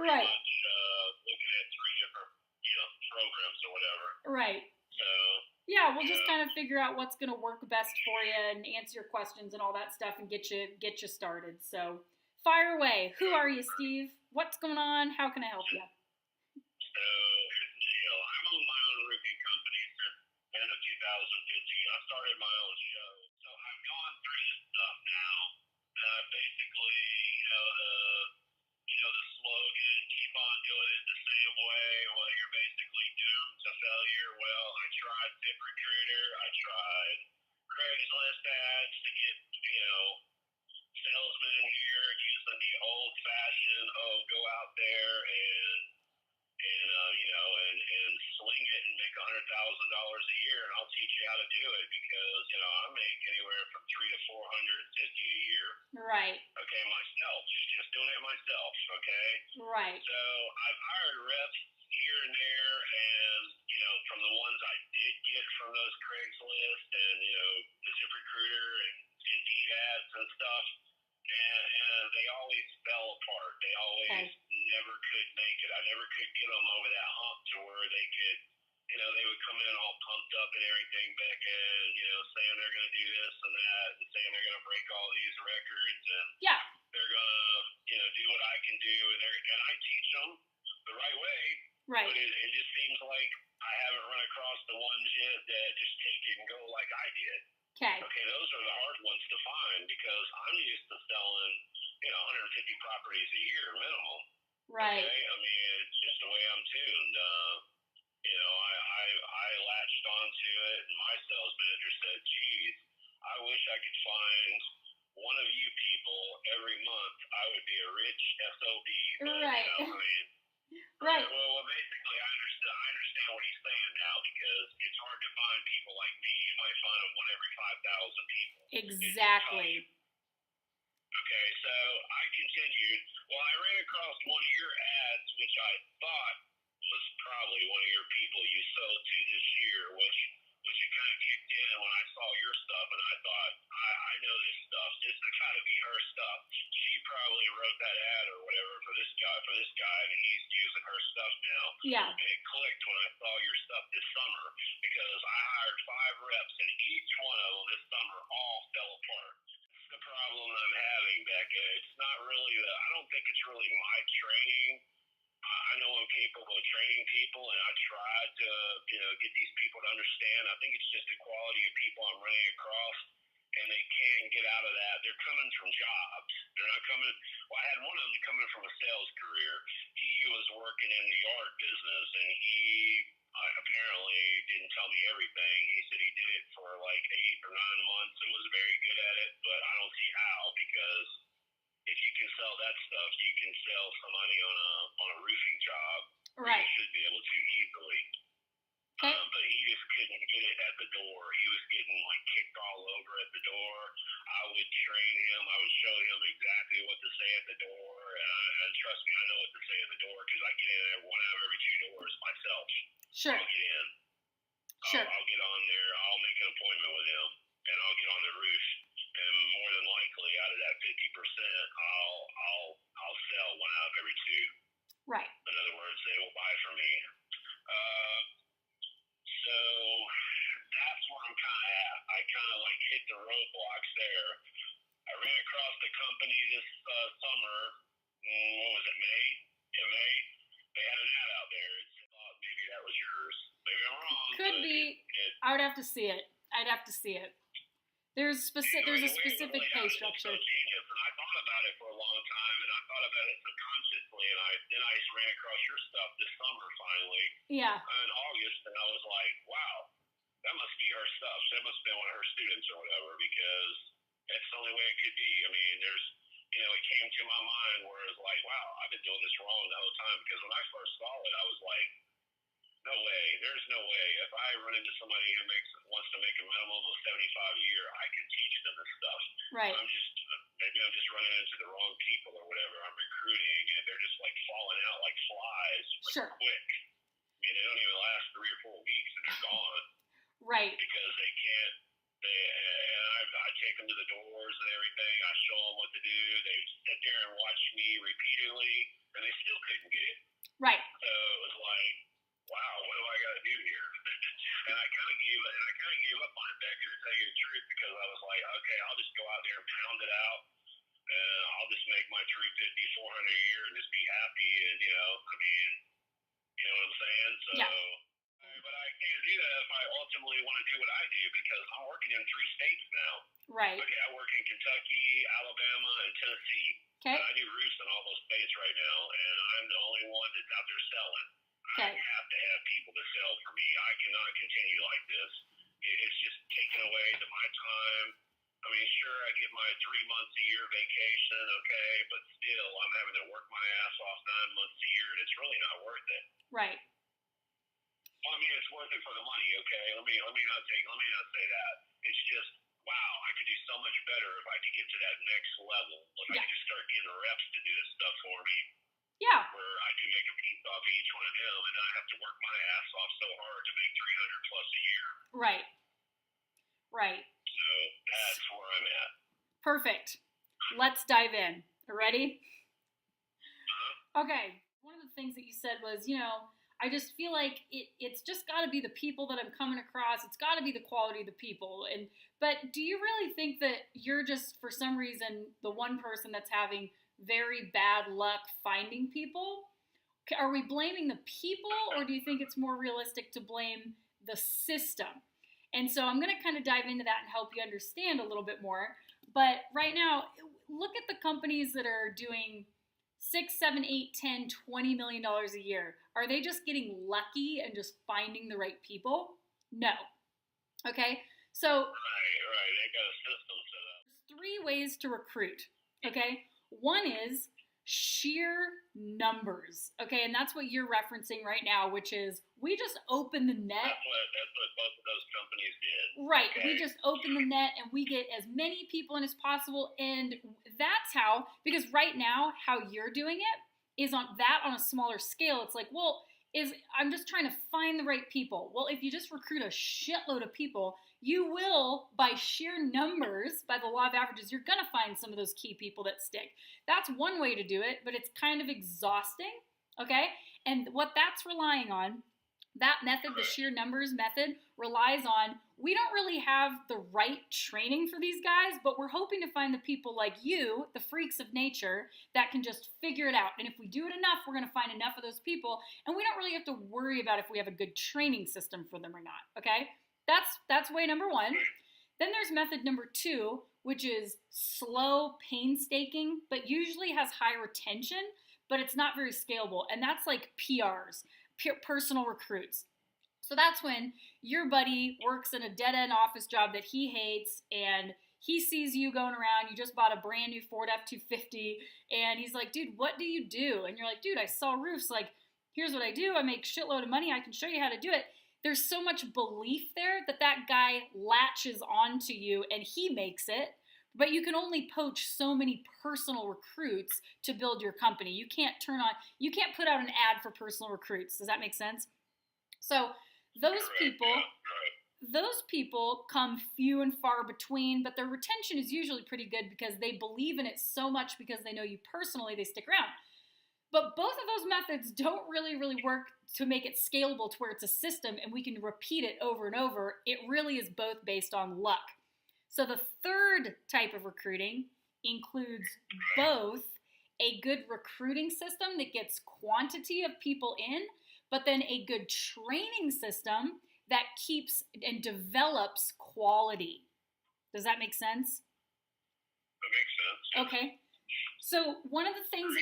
pretty much looking at three different, programs or whatever. Right. So yeah, we'll just kind of figure out what's going to work best for you and answer your questions and all that stuff and get you started. So, fire away. Who are you, Steve? What's going on? How can I help you? So here's the deal. I'm on my own roofing company since the end of 2015. I started my own show. So I've gone through this stuff now. Basically, the slogan, keep on doing it the same way, well, you're basically doomed to failure. Well, I tried ZipRecruiter. I tried Craigslist ads to get, salesmen in here using the old-fashioned, go out there and sling it and make $100,000 a year, and I'll teach you how to do it because I make anywhere from $300 to $450 a year. Right. Okay, myself, just doing it myself. Okay. Right. So I've hired reps here and there, and from the ones I did get from those Craigslist and the ZipRecruiter and Indeed ads and stuff. And they always fell apart. They always never could make it. I never could get them over that hump to where they could, they would come in all pumped up and everything back in, saying they're going to do this and that, and saying they're going to break all these records, and they're going to, do what I can do, and I teach them the right way. Right. But it just seems like I haven't run across the ones yet that just take it and go like I did. Okay, those are the hard ones to find because I'm used to selling, 150 properties a year minimum. Right. Okay? I mean, it's just the way I'm tuned. I latched onto it, and my sales manager said, geez, I wish I could find one of you people every month. I would be a rich SOB. But, right. Right. Well, basically, I understand what he's saying now because it's hard to find people like me. You might find them one every 5,000 people. Exactly. Okay, so I continued. Well, I ran across one of your ads, which I thought was probably one of your people you sold to this year, which it kind of kicked in when I saw your stuff, and I thought, I know this stuff. This has got to be her stuff. She probably wrote that ad or whatever for this guy, and he's using her stuff now. Yeah. And it clicked when I saw your stuff this summer because I hired 5 reps, and each one of them this summer all fell apart. It's the problem I'm having, Becca. It's not really I don't think it's really my training. I know I'm capable of training people, and I tried to, get these people to understand. I think it's just the quality of people I'm running across, and they can't get out of that. They're coming from jobs. They're not coming. Well, I had one of them coming from a sales career. He was working in the yard business, and he apparently didn't tell me everything. He said he did it for like 8 or 9 months and was very good at it, but I don't see how because if you can sell that stuff, you can sell somebody on a roofing job. Right. You should be able to easily. Okay. But he just couldn't get it at the door. He was getting kicked all over at the door. I would train him. I would show him exactly what to say at the door, and trust me, I know what to say at the door because I get in there 1 out of every 2 doors myself. Sure. I'll get in. Sure. I'll get on there. I'll make an appointment with him, and I'll get on the roof. And more than likely, out of that 50%, I'll sell 1 out of every 2. Right. In other words, they will buy from me. So that's where I'm kind of at. I kind of hit the roadblocks there. I ran across the company this summer. What was it, May? Yeah, May. They had an ad out there. It thought maybe that was yours. Maybe I'm wrong. Could be. I would have to see it. There's a specific pay structure. So genius, and I thought about it for a long time, and I thought about it subconsciously, and then I just ran across your stuff this summer finally. Yeah. In August, and I was like, wow, that must be her stuff. That must have been one of her students or whatever, because that's the only way it could be. I mean, it came to my mind where it was like, wow, I've been doing this wrong the whole time, because when I first saw it, I was like, no way. There's no way. If I run into somebody who wants to make a minimum of 75 a year, I can teach them this stuff. Right. Maybe I'm just running into the wrong people or whatever. I'm recruiting, and they're just falling out like flies, quick. I mean, they don't even last 3 or 4 weeks, and they're gone. Right. Because they can't. I take them to the doors and everything. I show them what to do. They sit there and watch me repeatedly and they still couldn't get it. Right. So it was like, wow, what do I got to do here? And I kind of gave up on it, Becky, to tell you the truth, because I was like, okay, I'll just go out there and pound it out, and I'll just make my 350, 400 a year and just be happy. And I mean, you know what I'm saying? So, yeah. But I can't do that if I ultimately want to do what I do, because I'm working in 3 states now. Right. Okay, I work in Kentucky, Alabama, and Tennessee. Okay. And I do roofs in all those states right now, and I'm the only one that's out there selling. Okay. I have to have people to sell for me. I cannot continue like this. It's just taking away to my time. I mean, sure, I get my 3 months a year vacation, okay, but still, I'm having to work my ass off 9 months a year, and it's really not worth it. Right. Well, I mean, it's worth it for the money, okay? Let me not say that. It's just, wow, I could do so much better if I could get to that next level. If I could just start getting reps to do this stuff for me. Yeah. Where I can make a piece off of each one of them and not have to work my ass off so hard to make 300 plus a year. Right. Right. So that's where I'm at. Perfect. Let's dive in. Ready? Okay. One of the things that you said was, I just feel like it's just got to be the people that I'm coming across. It's got to be the quality of the people. But do you really think that you're just, for some reason, the one person that's having very bad luck finding people? Are we blaming the people, or do you think it's more realistic to blame the system? And so I'm going to kind of dive into that and help you understand a little bit more. But right now, look at the companies that are doing $6, $7, $8, $10, $20 million a year. Are they just getting lucky and just finding the right people? No. Okay? So Right. They got a system set up. There's 3 ways to recruit. Okay? One is sheer numbers. Okay? And that's what you're referencing right now, which is we just open the net. That's what both of those companies did. Right. Okay? We just open the net and we get as many people in as possible. And that's how, because right now, how you're doing it is on a smaller scale. It's like, well, I'm just trying to find the right people. Well, if you just recruit a shitload of people, you will, by sheer numbers, by the law of averages, you're going to find some of those key people that stick. That's one way to do it, but it's kind of exhausting, okay? And what that's relying on, that method, the sheer numbers method, relies on, we don't really have the right training for these guys, but we're hoping to find the people like you, the freaks of nature, that can just figure it out. And if we do it enough, we're going to find enough of those people, and we don't really have to worry about if we have a good training system for them or not, okay? That's way number 1. Then there's method number 2, which is slow, painstaking, but usually has high retention, but it's not very scalable, and that's like PRs. Personal recruits. So that's when your buddy works in a dead-end office job that he hates, and he sees you going around, you just bought a brand new Ford F-250, and he's like, dude, what do you do? And you're like, dude, I sell roofs. Like, here's what I do. I make shitload of money. I can show you how to do it. There's so much belief there that guy latches onto you, and he makes it. But you can only poach so many personal recruits to build your company. You can't put out an ad for personal recruits. Does that make sense? So those people come few and far between, but their retention is usually pretty good because they believe in it so much because they know you personally, they stick around. But both of those methods don't really work to make it scalable to where it's a system and we can repeat it over and over. It really is both based on luck. So the third type of recruiting includes both a good recruiting system that gets quantity of people in, but then a good training system that keeps and develops quality. Does that make sense? That makes sense. Okay. So one of the things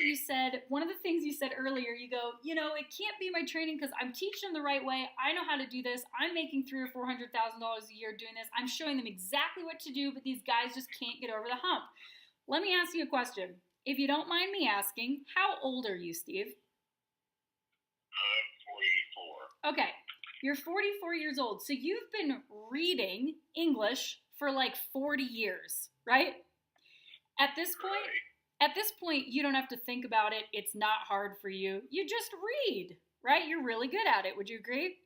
you said earlier, you go, it can't be my training because I'm teaching them the right way. I know how to do this. I'm making $300,000 or $400,000 a year doing this. I'm showing them exactly what to do, but these guys just can't get over the hump. Let me ask you a question. If you don't mind me asking, how old are you, Steve? I'm 44. Okay. You're 44 years old. So you've been reading English for like 40 years, right? At this point, you don't have to think about it. It's not hard for you. You just read, right? You're really good at it. Would you agree?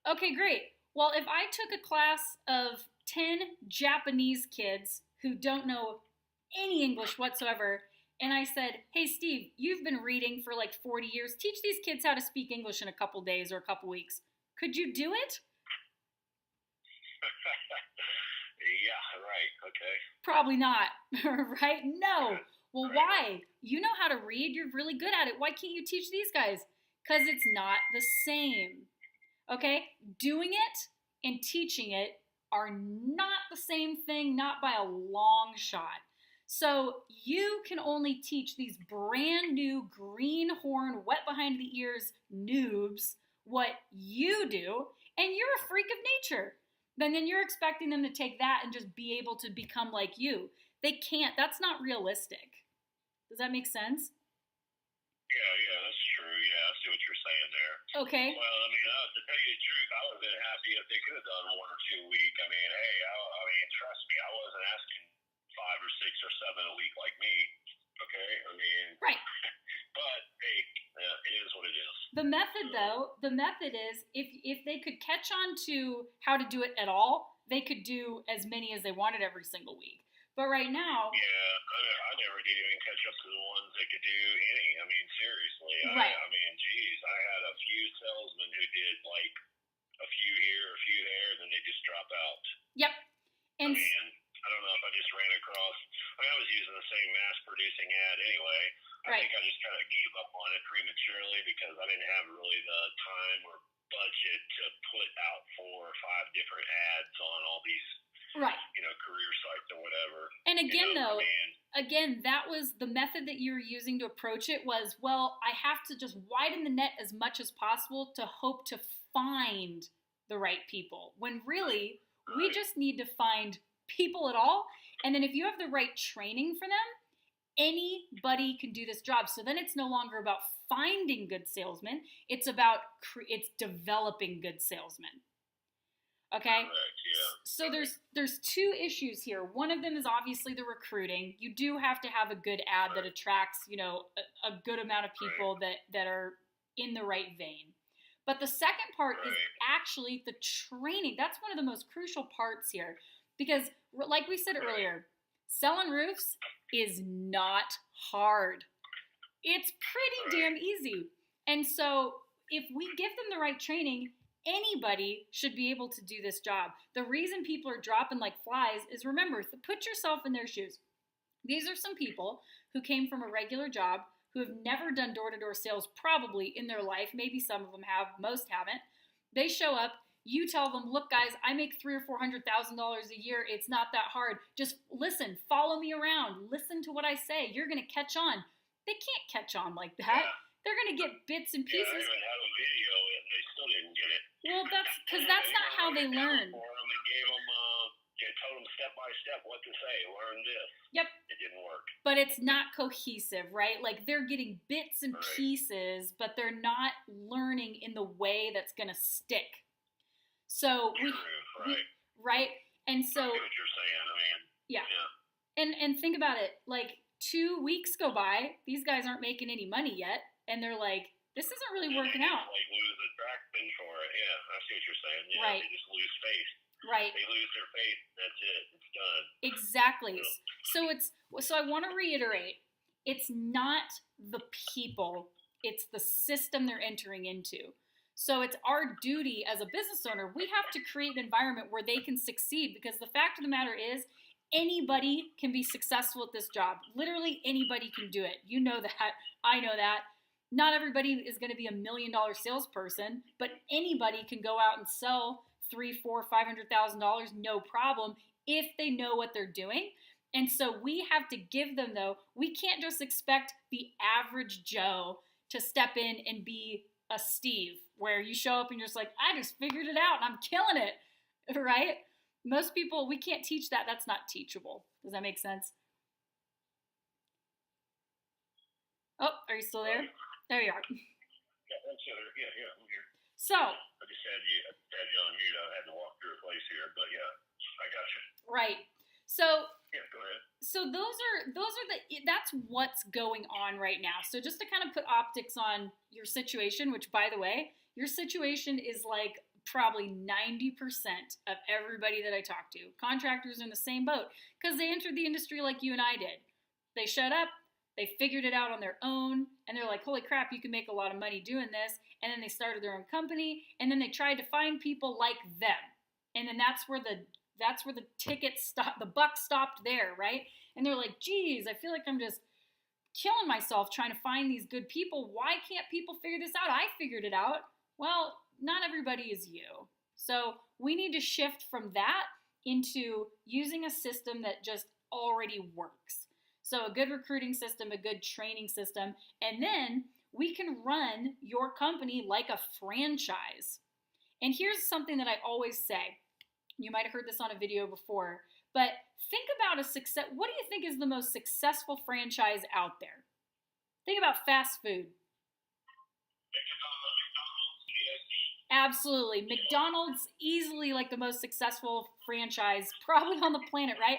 Right. Okay, great. Well, if I took a class of 10 Japanese kids who don't know any English whatsoever, And I said, hey, Steve, you've been reading for like 40 years. Teach these kids how to speak English in a couple days or a couple weeks. Could you do it? Yeah, right. Okay. Probably not, right? No. Well, Right. why? You know how to read. You're really good at it. Why can't you teach these guys? Because it's not the same. Okay? Doing it and teaching it are not the same thing, not by a long shot. So you can only teach these brand new greenhorn, wet behind the ears noobs what you do, and you're a freak of nature. Then you're expecting them to take that and just be able to become like you. They can't. That's not realistic. Does that make sense? Yeah, that's true. Yeah, I see what you're saying there. Okay. Well, I mean, to tell you the truth, I would have been happy if they could have done 1 or 2 a week. I mean, hey, I mean, trust me, I wasn't asking 5 or 6 or 7 a week like me. Okay, I mean, Right. but hey, it is what it is. The method, though, the method is if they could catch on to how to do it at all, they could do as many as they wanted every single week. But right now, Yeah, I never did even catch up to the ones that could do any. I mean, seriously. Right. I mean, geez, I had a few salesmen who did like a few here, a few there, and then they just drop out. yep. I And mean, I don't know if I just ran across. I mean, I was using the same mass-producing ad anyway. I Right. think I just kind of gave up on it prematurely because I didn't have really the time or budget to put out 4 or 5 different ads on all these, right. career sites or whatever. And again, though, I mean, again, that was the method that you were using to approach it was, well, I have to just widen the net as much as possible to hope to find the right people. When really, we Right. just need to find people at all. And then if you have the right training for them, anybody can do this job. So then it's no longer about finding good salesmen. It's about it's developing good salesmen. Okay? Correct, yeah. So there's two issues here. One of them is obviously the recruiting. You do have to have a good ad that attracts, a good amount of people that are in the right vein. But the second part is actually the training. That's one of the most crucial parts here. Because like we said earlier, selling roofs is not hard. It's pretty damn easy. And so if we give them the right training, anybody should be able to do this job. The reason people are dropping like flies is, remember, put yourself in their shoes. These are some people who came from a regular job, who have never done door-to-door sales probably in their life. Maybe some of them have, most haven't. They show up, you tell them, look guys, I make $300,000 or $400,000 a year. It's not that hard. Just listen, follow me around, listen to what I say. You're gonna catch on. They can't catch on like that. Yeah. They're gonna get bits and pieces. Yeah, I even had a video and they still didn't get it. Well, that's because that's not how they learn. For them and gave them, told them step by step what to say. Learn this. Yep. It didn't work. But it's not cohesive, right? Like they're getting bits and pieces, but they're not learning in the way that's gonna stick. So right? And so I see what you're saying. I mean, yeah. And think about it. Like 2 weeks go by, these guys aren't making any money yet, and they're like, this isn't really working out. Like lose attraction for it. Yeah, I see what you're saying. Yeah, Right. They just lose faith. Right. They lose their faith. That's it. It's done. Exactly. So I want to reiterate, it's not the people, it's the system they're entering into. So it's our duty as a business owner, we have to create an environment where they can succeed, because the fact of the matter is, anybody can be successful at this job. Literally anybody can do it. You know that. I know that. Not everybody is going to be $1 million salesperson, but anybody can go out and sell $300,000, $400,000, $500,000, no problem, if they know what they're doing. And so we have to give them, though, we can't just expect the average Joe to step in and be a Steve, where you show up and you're just like, I just figured it out and I'm killing it, right? Most people, we can't teach that. That's not teachable. Does that make sense? Oh, are you still there? There you are. Yeah, I'm still there. Yeah, I'm here. So, I just had you on mute. I had to walk through a place here, but yeah, I got you. right. So Yeah, go ahead. so that's what's going on right now. So just to kind of put optics on your situation, which by the way, your situation is like probably 90% of everybody that I talk to. Contractors are in the same boat because they entered the industry like you and I did. They showed up, They figured it out on their own, and they're like, holy crap, you can make a lot of money doing this. And then they started their own company, and then they tried to find people like them. And then that's where the ticket stopped, the buck stopped there, right? And they're like, geez, I feel like I'm just killing myself trying to find these good people. Why can't people figure this out? I figured it out. Well, not everybody is you. So we need to shift from that into using a system that just already works. So a good recruiting system, a good training system, and then we can run your company like a franchise. And here's something that I always say. You might have heard this on a video before, but think about a success. What do you think is the most successful franchise out there? Think about fast food. Absolutely. McDonald's easily like the most successful franchise probably on the planet, right?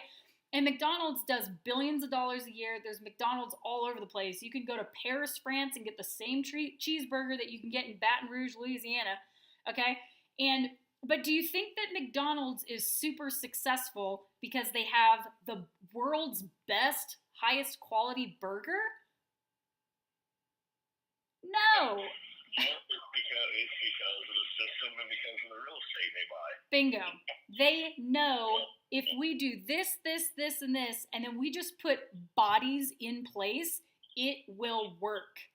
And McDonald's does billions of dollars a year. There's McDonald's all over the place. You can go to Paris, France and get the same cheeseburger that you can get in Baton Rouge, Louisiana, okay? But do you think that McDonald's is super successful because they have the world's best, highest quality burger? No. It's because of the system and because of the real estate they buy. Bingo. They know if we do this, and this, and then we just put bodies in place, it will work.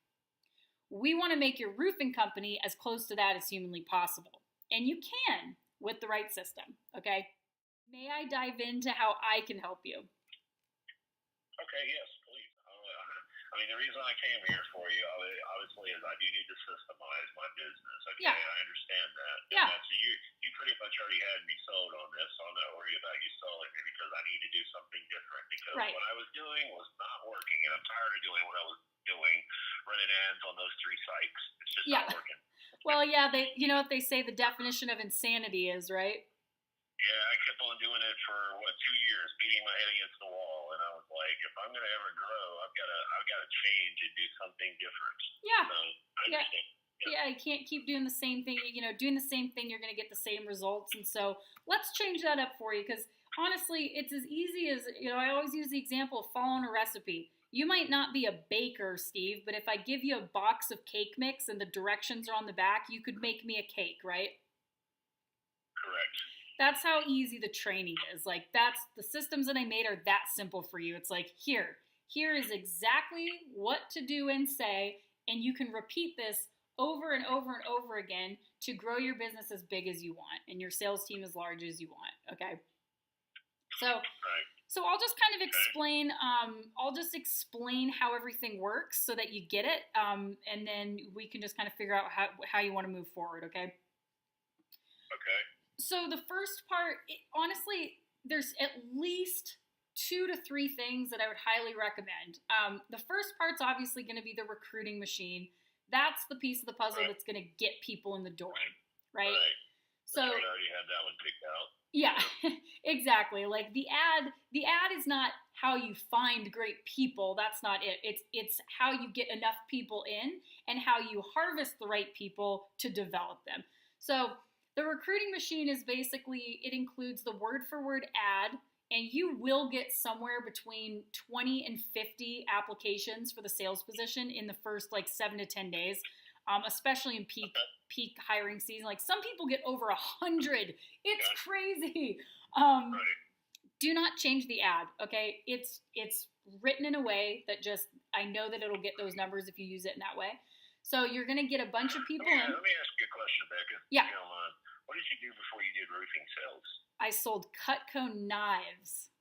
We want to make your roofing company as close to that as humanly possible. And you can with the right system, okay? May I dive into how I can help you? Okay, yes, please. The reason I came here for you, obviously, is I do need to systemize my business. Okay, yeah. I understand that. Yeah. You pretty much already had me sold on this, so I'm not worried about you selling me because I need to do something different because what I was doing was not working, and I'm tired of doing what I was doing, running ads on those 3 sites. It's just not working. Well, yeah, you know what they say the definition of insanity is, right? Yeah, I kept on doing it for 2 years, beating my head against the wall, and I was like, if I'm gonna ever grow, I've got to change and do something different. Yeah. So I understand. Yeah, you can't keep doing the same thing. Doing the same thing, you're gonna get the same results. And so let's change that up for you because honestly, it's as easy as I always use the example of following a recipe. You might not be a baker, Steve, but if I give you a box of cake mix and the directions are on the back, you could make me a cake, right? Correct. That's how easy the training is. Like that's the systems that I made are that simple for you. It's like here is exactly what to do and say, and you can repeat this over and over and over again to grow your business as big as you want and your sales team as large as you want. Okay. So I'll just kind of explain. I'll just explain how everything works so that you get it, and then we can just kind of figure out how you want to move forward. Okay. Okay. So the first part, honestly, there's at least 2 to 3 things that I would highly recommend. The first part's obviously going to be the recruiting machine. That's the piece of the puzzle that's going to get people in the door, right? So I already had that one picked out. Yeah, exactly. Like the ad is not how you find great people. That's not it. It's how you get enough people in and how you harvest the right people to develop them. So the recruiting machine is basically, it includes the word-for-word ad, and you will get somewhere between 20 and 50 applications for the sales position in the first 7 to 10 days, especially in peak hiring season. Like some people get over 100. It's crazy. Do not change the ad, okay? It's written in a way that I know that it'll get those numbers if you use it in that way. So you're going to get a bunch of people in. Let me ask you a question, Becca. Yeah. What did you do before you did roofing sales? I sold Cutco knives.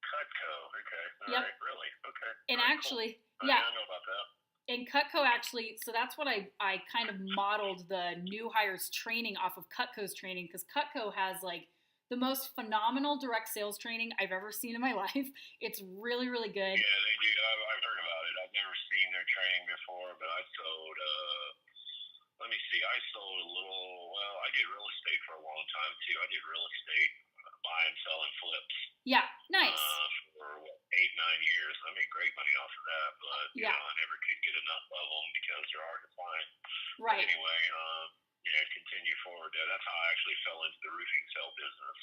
Cutco, okay. All right, really? Okay. And actually, cool. I know about that. And Cutco actually, so that's what I kind of modeled the new hires training off of Cutco's training, because Cutco has the most phenomenal direct sales training I've ever seen in my life. It's really, really good. Yeah, they do. I've heard about it. I've never seen their training before, but I sold, let me see, I sold a little, I did real estate for a long time too. I did real estate, buy and sell and flips. Yeah, nice. For 8-9 years. I made great money off of that, but I never could get enough of them because they're hard to find. Right. But anyway, continue forward. That's how I actually fell into the roofing sale business.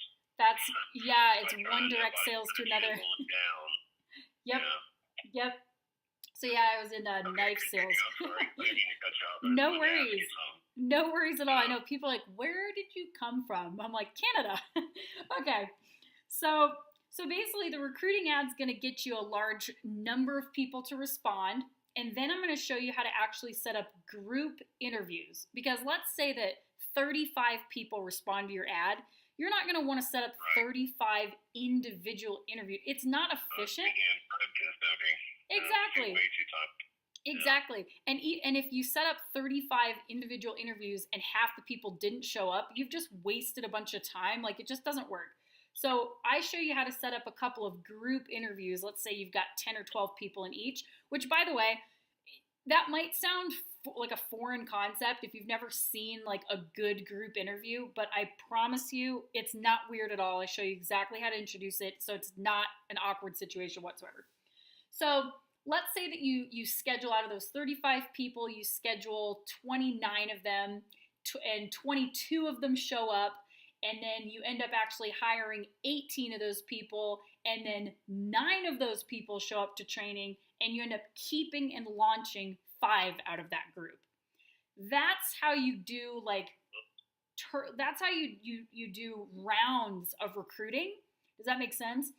It's one direct sales to another. Down. Yep. So yeah, I was in knife sales. I'm sorry. I didn't mean to cut you off. No worries. No worries at all. I know people are like, where did you come from? I'm like, Canada. Okay. So basically the recruiting ad's going to get you a large number of people to respond. And then I'm going to show you how to actually set up group interviews. Because let's say that 35 people respond to your ad. You're not going to want to set up 35 individual interviews. It's not efficient. Exactly. Way too time. Exactly. And if you set up 35 individual interviews and half the people didn't show up, you've just wasted a bunch of time. Like, it just doesn't work. So I show you how to set up a couple of group interviews. Let's say you've got 10 or 12 people in each, which, by the way, that might sound like a foreign concept if you've never seen like a good group interview, but I promise you it's not weird at all. I show you exactly how to introduce it, so it's not an awkward situation whatsoever. So let's say that you schedule out of those 35 people, you schedule 29 of them, and 22 of them show up, and then you end up actually hiring 18 of those people, and then 9 of those people show up to training, and you end up keeping and launching 5 out of that group. That's how you do that's how you do rounds of recruiting. Does that make sense?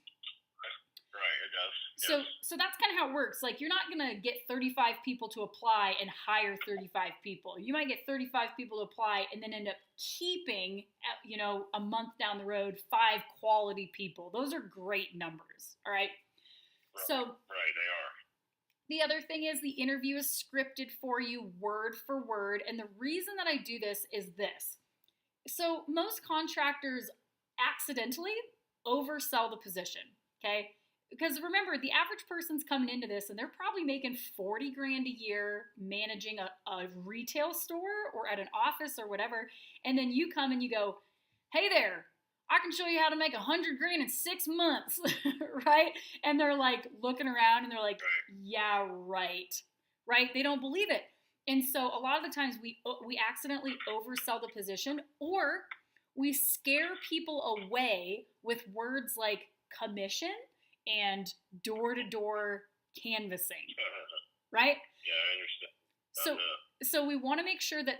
Right, it does. So that's kind of how it works. Like, you're not going to get 35 people to apply and hire 35 people. You might get 35 people to apply and then end up keeping, a month down the road, 5 quality people. Those are great numbers, all right? Right, they are. The other thing is the interview is scripted for you word for word. And the reason that I do this is this. So most contractors accidentally oversell the position, okay? Because remember, the average person's coming into this and they're probably making $40 grand a year managing a retail store or at an office or whatever. And then you come and you go, hey there, I can show you how to make $100 grand in 6 months, right? And they're like looking around and they're like, yeah, right? They don't believe it. And so a lot of the times we accidentally oversell the position, or we scare people away with words like commission and door-to-door canvassing, right? Yeah, I understand. So we want to make sure that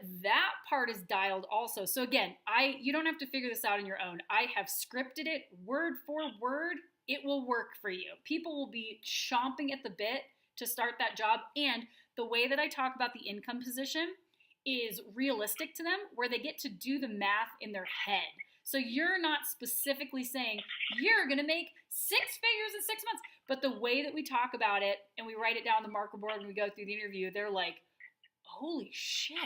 part is dialed also. So again, you don't have to figure this out on your own. I have scripted it word for word. It will work for you. People will be chomping at the bit to start that job. And the way that I talk about the income position is realistic to them, where they get to do the math in their head. So you're not specifically saying you're going to make 6 figures in 6 months. But the way that we talk about it and we write it down on the marker board when we go through the interview, they're like, holy shit,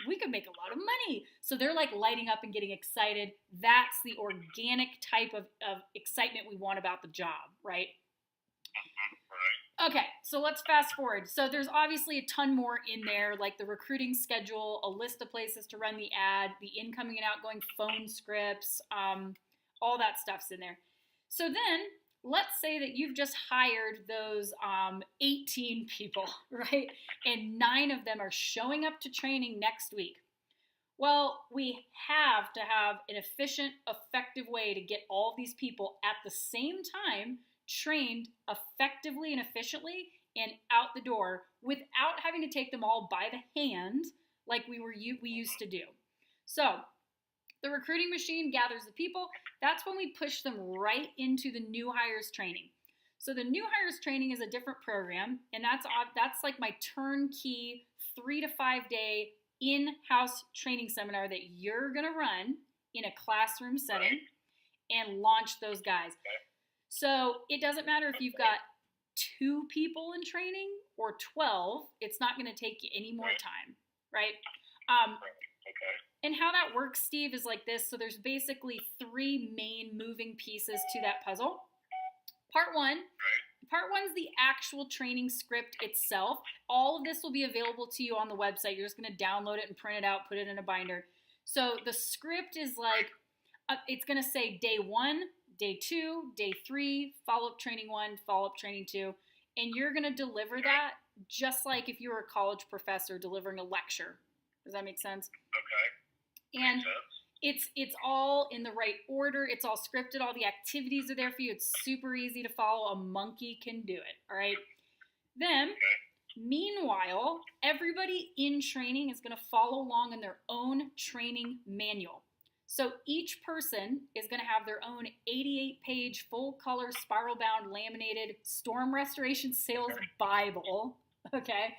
we could make a lot of money. So they're like lighting up and getting excited. That's the organic type of excitement we want about the job, right? Okay, so let's fast forward. So there's obviously a ton more in there, like the recruiting schedule, a list of places to run the ad, the incoming and outgoing phone scripts, all that stuff's in there. So then let's say that you've just hired those 18 people, right? And 9 of them are showing up to training next week. Well, we have to have an efficient, effective way to get all of these people at the same time trained effectively and efficiently and out the door without having to take them all by the hand like we used to do. So the recruiting machine gathers the people. That's when we push them right into the new hires training. So the new hires training is a different program, and that's like my turnkey 3 to 5 day in-house training seminar that you're going to run in a classroom setting and launch those guys. So it doesn't matter if you've got 2 people in training or 12, it's not going to take you any more time, right? And how that works, Steve, is like this. So there's basically 3 main moving pieces to that puzzle. Part one's the actual training script itself. All of this will be available to you on the website. You're just going to download it and print it out, put it in a binder. So the script is like, it's going to say day 1, day 2, day 3, follow-up training 1, follow-up training 2. And you're going to deliver that just like if you were a college professor delivering a lecture. Does that make sense? Okay. And it's all in the right order. It's all scripted. All the activities are there for you. It's super easy to follow. A monkey can do it, all right? Then, Okay. meanwhile, everybody in training is going to follow along in their own training manual. So each person is going to have their own 88-page, full-color, spiral-bound, laminated storm restoration sales Bible, okay,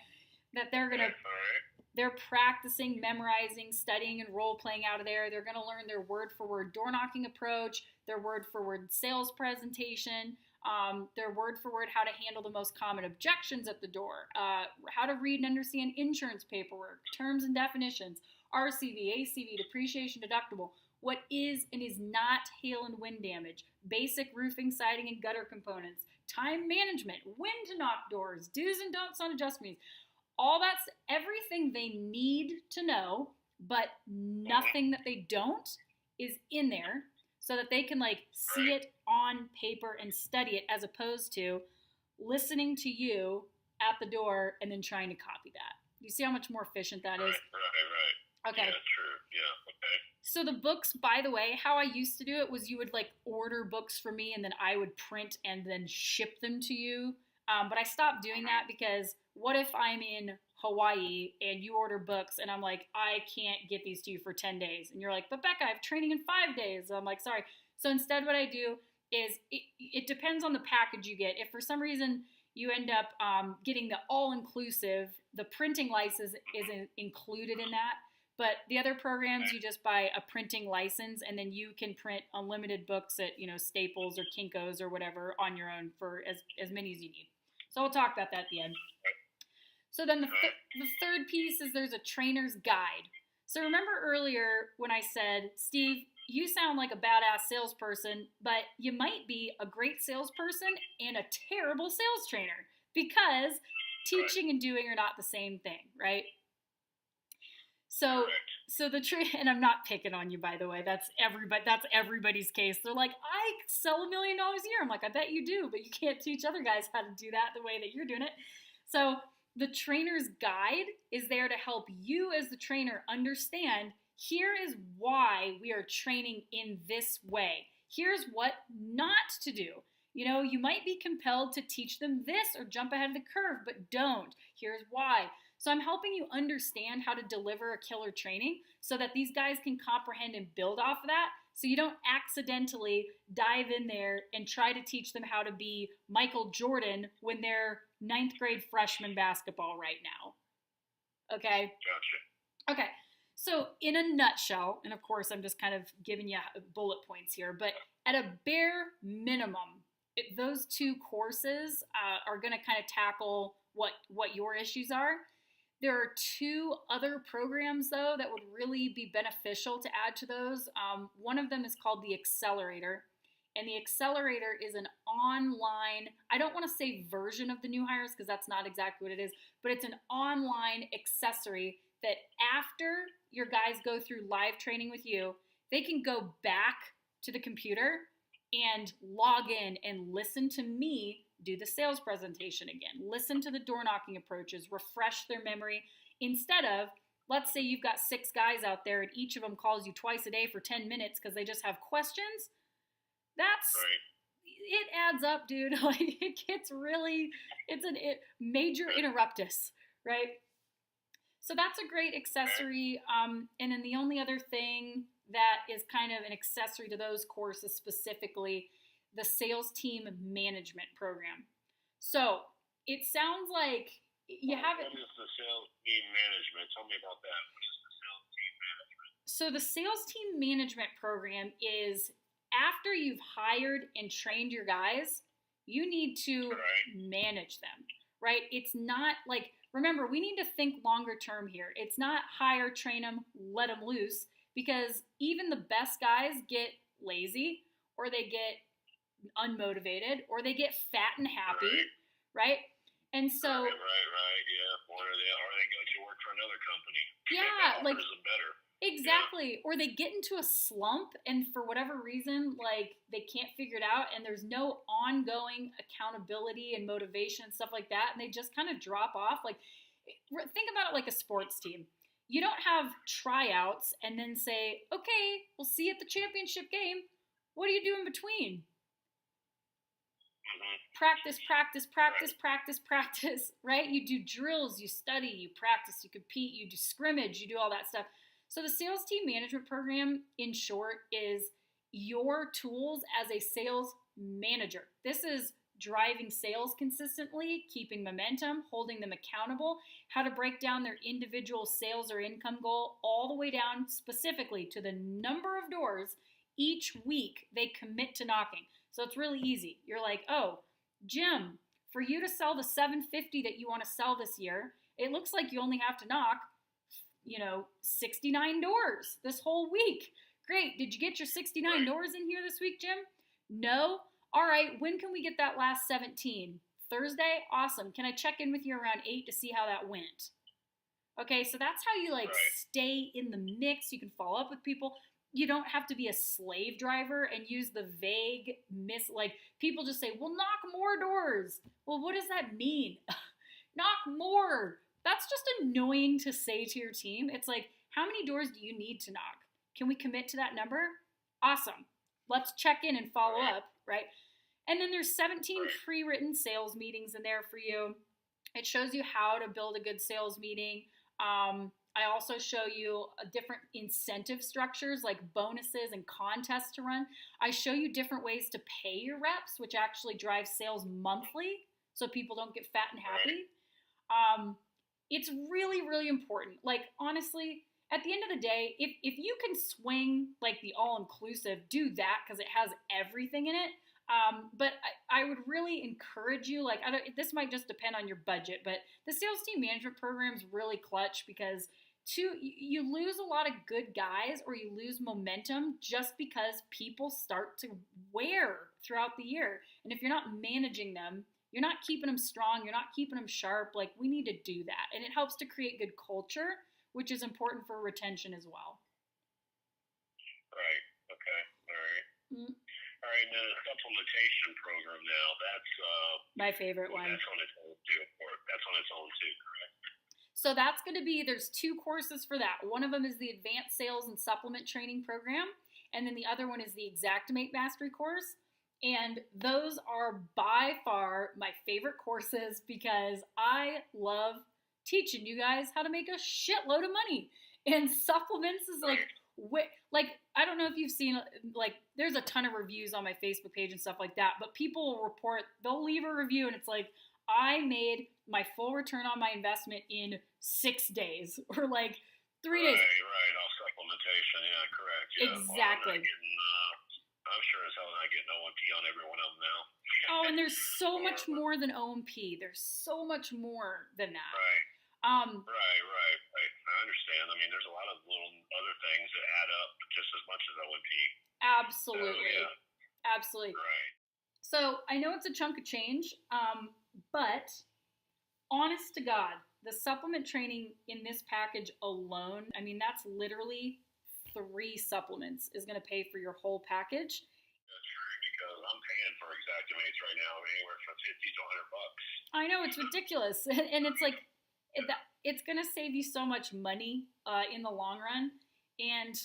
that they're practicing, memorizing, studying, and role-playing out of there. They're going to learn their word-for-word door-knocking approach, their word-for-word sales presentation, their word-for-word how to handle the most common objections at the door, how to read and understand insurance paperwork, terms and definitions, RCV, ACV, depreciation, deductible, what is and is not hail and wind damage, basic roofing, siding, and gutter components, time management, when to knock doors, do's and don'ts on adjustments. All that's everything they need to know, but nothing that they don't is in there so that they can see it on paper and study it, as opposed to listening to you at the door and then trying to copy that. You see how much more efficient that is? Right. Okay. Yeah, true. Yeah, okay. So the books, by the way, how I used to do it was you would order books for me and then I would print and then ship them to you. But I stopped doing that because what if I'm in Hawaii and you order books and I'm like, I can't get these to you for 10 days. And you're like, but Becca, I have training in 5 days. So I'm like, sorry. So instead what I do is it depends on the package you get. If for some reason you end up getting the all-inclusive, the printing license isn't included in that. But the other programs, you just buy a printing license, and then you can print unlimited books at Staples or Kinko's or whatever on your own for as many as you need. So we'll talk about that at the end. So then the third piece is there's a trainer's guide. So remember earlier when I said, Steve, you sound like a badass salesperson, but you might be a great salesperson and a terrible sales trainer, because teaching and doing are not the same thing, right? So and I'm not picking on you, by the way. That's everybody's case. They're like, I sell $1 million a year. I'm like, I bet you do, but you can't teach other guys how to do that the way that you're doing it. So the trainer's guide is there to help you as the trainer understand, here is why we are training in this way. Here's what not to do. You might be compelled to teach them this or jump ahead of the curve, but don't. Here's why. So I'm helping you understand how to deliver a killer training so that these guys can comprehend and build off of that, so you don't accidentally dive in there and try to teach them how to be Michael Jordan when they're 9th grade freshman basketball right now. Okay? Gotcha. Okay. So in a nutshell, and of course I'm just kind of giving you bullet points here, but at a bare minimum, those two courses are going to kind of tackle what your issues are. There are 2 other programs, though, that would really be beneficial to add to those. One of them is called the Accelerator, and the Accelerator is an online, I don't want to say version of the new hires because that's not exactly what it is, but it's an online accessory that after your guys go through live training with you, they can go back to the computer and log in and listen to me do the sales presentation again, listen to the door knocking approaches, refresh their memory, instead of, let's say you've got 6 guys out there and each of them calls you twice a day for 10 minutes because they just have questions. It adds up, dude. It gets really, it's a major interruptus, right? So that's a great accessory. And then the only other thing that is kind of an accessory to those courses, specifically the sales team management program. So it sounds like you have it. What is the sales team management? Tell me about that. What is the sales team management? So the sales team management program is after you've hired and trained your guys, you need to manage them, right? It's not like, remember, we need to think longer term here. It's not hire, train them, let them loose, because even the best guys get lazy, or they get unmotivated, or they get fat and happy, right? And so, right, yeah, or they go to work for another company. Yeah, like better. Exactly. Yeah. Or they get into a slump, and for whatever reason, they can't figure it out, and there's no ongoing accountability and motivation and stuff like that, and they just kind of drop off. Think about it like a sports team. You don't have tryouts and then say, okay, we'll see you at the championship game. What do you do in between? Practice, practice, practice, practice, practice, right? You do drills, you study, you practice, you compete, you do scrimmage, you do all that stuff. So the sales team management program, in short, is your tools as a sales manager. This is driving sales consistently, keeping momentum, holding them accountable, how to break down their individual sales or income goal all the way down specifically to the number of doors each week they commit to knocking. So it's really easy. You're like, oh, Jim, for you to sell the 750 that you want to sell this year, it looks like you only have to knock, 69 doors this whole week. Great. Did you get your 69 doors in here this week, Jim? No. All right. When can we get that last 17? Thursday? Awesome. Can I check in with you around 8 to see how that went? Okay. So that's how you stay in the mix. You can follow up with people. You don't have to be a slave driver and use the vague people just say, well, knock more doors. Well, what does that mean? Knock more. That's just annoying to say to your team. It's like, how many doors do you need to knock? Can we commit to that number? Awesome. Let's check in and follow up, right? And then there's 17 pre-written sales meetings in there for you. It shows you how to build a good sales meeting. I also show you different incentive structures like bonuses and contests to run. I show you different ways to pay your reps, which actually drives sales monthly so people don't get fat and happy. It's really, really important. Like, honestly, at the end of the day, if you can swing like the all-inclusive, do that because it has everything in it. But I would really encourage you, this might just depend on your budget, but the sales team management program is really clutch because you lose a lot of good guys or you lose momentum just because people start to wear throughout the year. And if you're not managing them, you're not keeping them strong, you're not keeping them sharp. Like, we need to do that. And it helps to create good culture, which is important for retention as well. Right. Okay. All right. Mm-hmm. All right, and the supplementation program now, that's my favorite one. That's on its own too. That's on its own too, correct? So that's going to be, there's 2 courses for that. One of them is the Advanced Sales and Supplement Training Program, and then the other one is the Xactimate Mastery course. And those are by far my favorite courses because I love teaching you guys how to make a shitload of money. And supplements is I don't know if you've seen, there's a ton of reviews on my Facebook page and stuff like that, but people will report, they'll leave a review and it's like, I made my full return on my investment in 6 days or 3 days. Right, all supplementation, yeah, correct. Yeah. Exactly. I'm sure as hell not getting OMP on every one of them now. Oh, and there's so much more than OMP. There's so much more than that. Right. Right. I understand. I mean, there's a lot of little other things that add up just as much as OMP. Absolutely. Yeah. Absolutely. Right. So I know it's a chunk of change, but honest to God, the supplement training in this package alone, I mean, that's literally 3 supplements is going to pay for your whole package. That's true because I'm paying for Xactimates right now anywhere from $50 to $100. I know, it's ridiculous. And it's like, it's going to save you so much money in the long run. And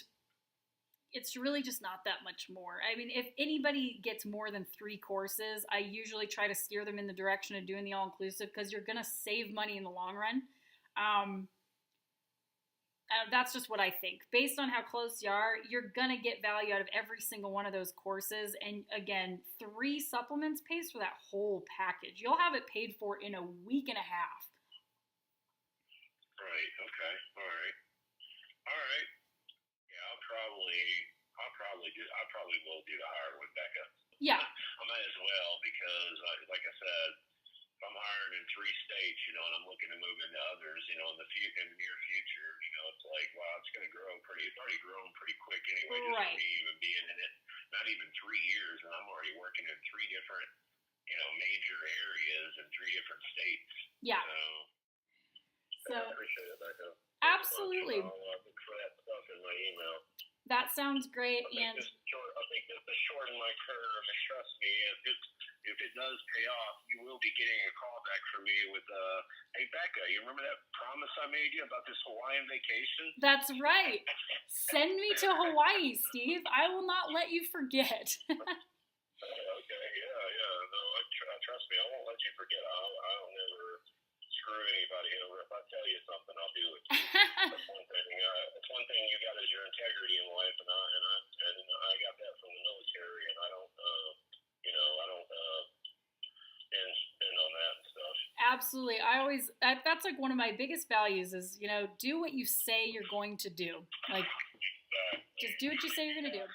it's really just not that much more. I mean, if anybody gets more than 3 courses, I usually try to steer them in the direction of doing the all-inclusive because you're going to save money in the long run. That's just what I think. Based on how close you are, you're going to get value out of every single one of those courses. And again, 3 supplements pays for that whole package. You'll have it paid for in a week and a half. Right. Okay. All right. Yeah, I probably will do the higher one, Becca. Yeah. I might as well because, like I said, if I'm hiring in 3 states, and I'm looking to move into others, in the near future, it's like, wow, it's going to grow it's already grown pretty quick anyway, just for me even being in it, not even 3 years, and I'm already working in 3 different, major areas in 3 different states. Yeah. So I appreciate it, Becca. Absolutely. I'll look for that stuff in my email. That sounds great. I think this is short in my curve, and trust me, if it does pay off, you will be getting a call back from me with, hey, Becca, you remember that promise I made you about this Hawaiian vacation? That's right. Send me to Hawaii, Steve. I will not let you forget. Okay, yeah. No, trust me, I won't let you forget. I'll never screw anybody over. If I tell you something, I'll do it. That's one thing. It's one thing you got is your integrity in life, and I got that from the military, and I don't, I don't spend on that and stuff. Absolutely. That's like one of my biggest values is, do what you say you're going to do. Like, just do what you say you're going to do.